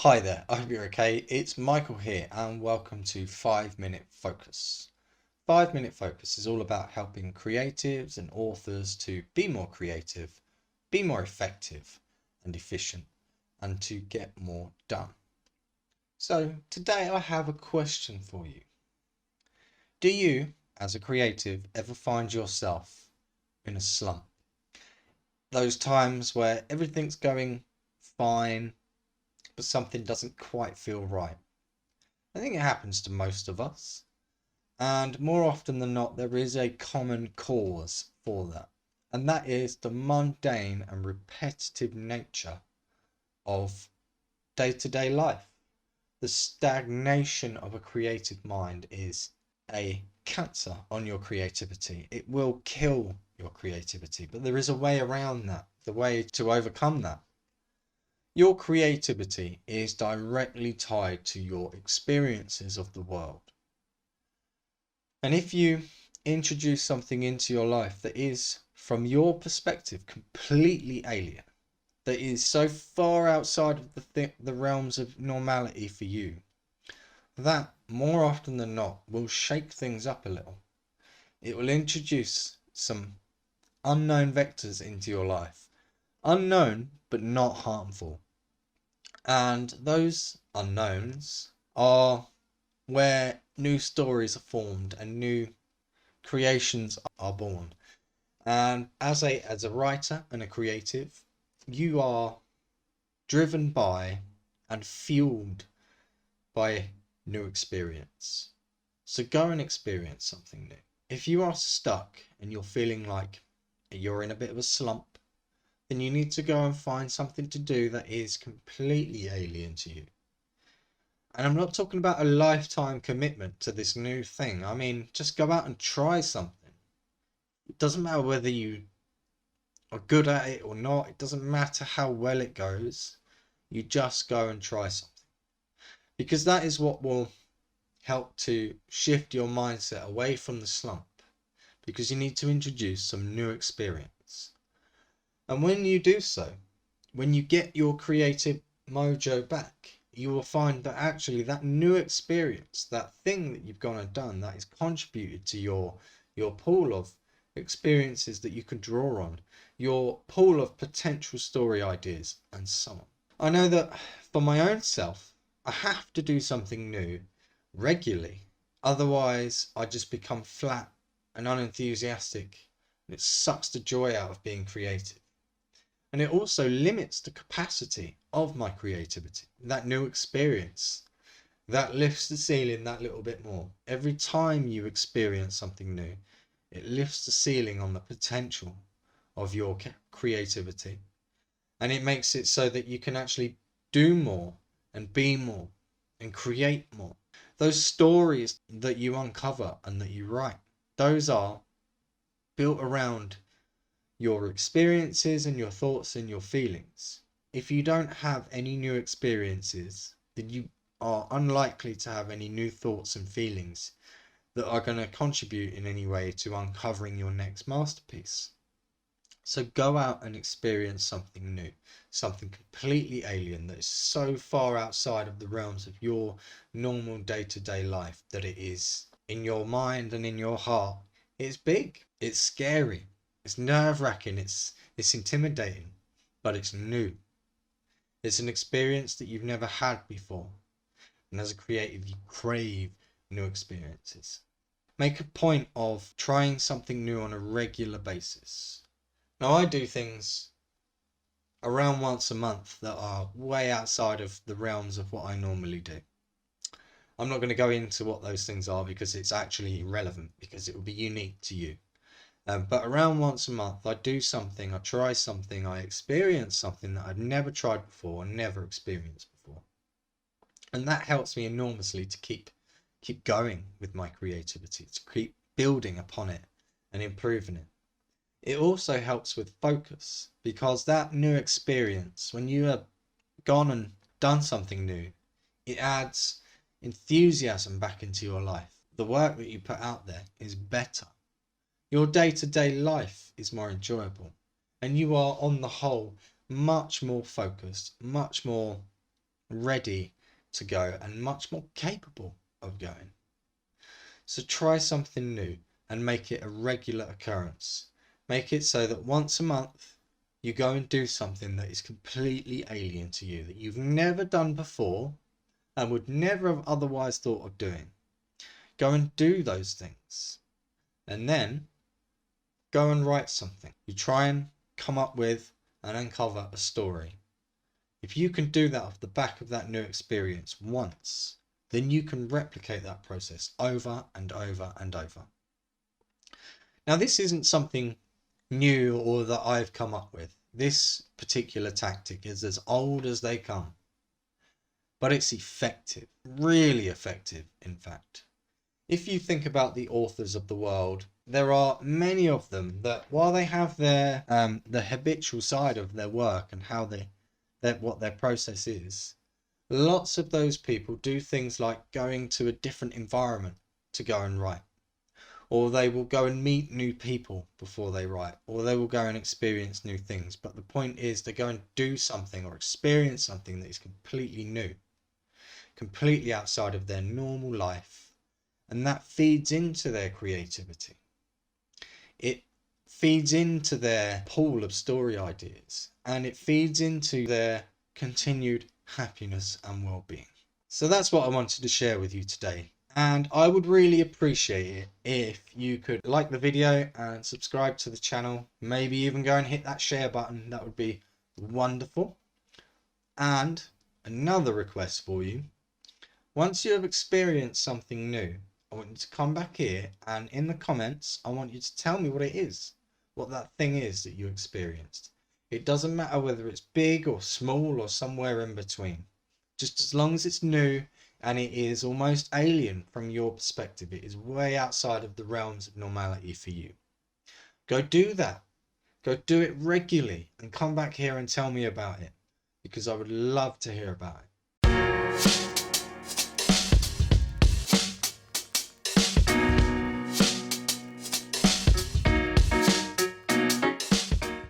Hi there, I hope you're okay. It's Michael here, and welcome to 5 Minute Focus. 5 Minute Focus is all about helping creatives and authors to be more creative, be more effective and efficient, and to get more done. So, today I have a question for you. Do you, as a creative, ever find yourself in a slump? Those times where everything's going fine, but something doesn't quite feel right. I think it happens to most of us. And more often than not, there is a common cause for that. And that is the mundane and repetitive nature of day-to-day life. The stagnation of a creative mind is a cancer on your creativity. It will kill your creativity, but there is a way around that, the way to overcome that. Your creativity is directly tied to your experiences of the world. And if you introduce something into your life that is, from your perspective, completely alien, that is so far outside of the realms of normality for you, that more often than not will shake things up a little. It will introduce some unknown vectors into your life. Unknown, but not harmful. And those unknowns are where new stories are formed and new creations are born. And as a writer and a creative, you are driven by and fueled by new experience. So go and experience something new. If you are stuck and you're feeling like you're in a bit of a slump, then you need to go and find something to do that is completely alien to you. And I'm not talking about a lifetime commitment to this new thing. I mean, just go out and try something. It doesn't matter whether you are good at it or not. It doesn't matter how well it goes. You just go and try something. Because that is what will help to shift your mindset away from the slump. Because you need to introduce some new experience. And when you do so, when you get your creative mojo back, you will find that actually that new experience, that thing that you've gone and done, that has contributed to your pool of experiences that you can draw on, your pool of potential story ideas, and so on. I know that for my own self, I have to do something new regularly. Otherwise, I just become flat and unenthusiastic, and it sucks the joy out of being creative. And it also limits the capacity of my creativity. That new experience, that lifts the ceiling that little bit more. Every time you experience something new, it lifts the ceiling on the potential of your creativity. And it makes it so that you can actually do more and be more and create more. Those stories that you uncover and that you write, those are built around your experiences and your thoughts and your feelings. If you don't have any new experiences, then you are unlikely to have any new thoughts and feelings that are going to contribute in any way to uncovering your next masterpiece. So go out and experience something new, something completely alien that is so far outside of the realms of your normal day-to-day life that it is in your mind and in your heart. It's big, it's scary, it's nerve-wracking, it's intimidating, but it's new. It's an experience that you've never had before. And as a creative, you crave new experiences. Make a point of trying something new on a regular basis. Now, I do things around once a month that are way outside of the realms of what I normally do. I'm not going to go into what those things are because it's actually irrelevant, because it will be unique to you. But around once a month, I do something, I try something, I experience something that I've never tried before and never experienced before. And that helps me enormously to keep going with my creativity, to keep building upon it and improving it. It also helps with focus, because that new experience, when you have gone and done something new, it adds enthusiasm back into your life. The work that you put out there is better. Your day-to-day life is more enjoyable, and you are on the whole much more focused, much more ready to go and much more capable of going. So try something new and make it a regular occurrence. Make it so that once a month you go and do something that is completely alien to you, that you've never done before and would never have otherwise thought of doing. Go and do those things. And then go and write something. You try and come up with and uncover a story. If you can do that off the back of that new experience once, then you can replicate that process over and over and over. Now, this isn't something new or that I've come up with. This particular tactic is as old as they come, but it's effective, really effective, in fact. If you think about the authors of the world, there are many of them that, while they have their the habitual side of their work and how what their process is, lots of those people do things like going to a different environment to go and write, or they will go and meet new people before they write, or they will go and experience new things. But the point is, they go and do something or experience something that is completely new, completely outside of their normal life, and that feeds into their creativity. It feeds into their pool of story ideas, and it feeds into their continued happiness and well-being. So that's what I wanted to share with you today, and I would really appreciate it if you could like the video and subscribe to the channel, maybe even go and hit that share button. That would be wonderful. And another request for you: once you have experienced something new, I want you to come back here, and in the comments I want you to tell me what it is, what that thing is that you experienced. It doesn't matter whether it's big or small or somewhere in between. Just as long as it's new and it is almost alien from your perspective, it is way outside of the realms of normality for you. Go do that. Go do it regularly and come back here and tell me about it, because I would love to hear about it.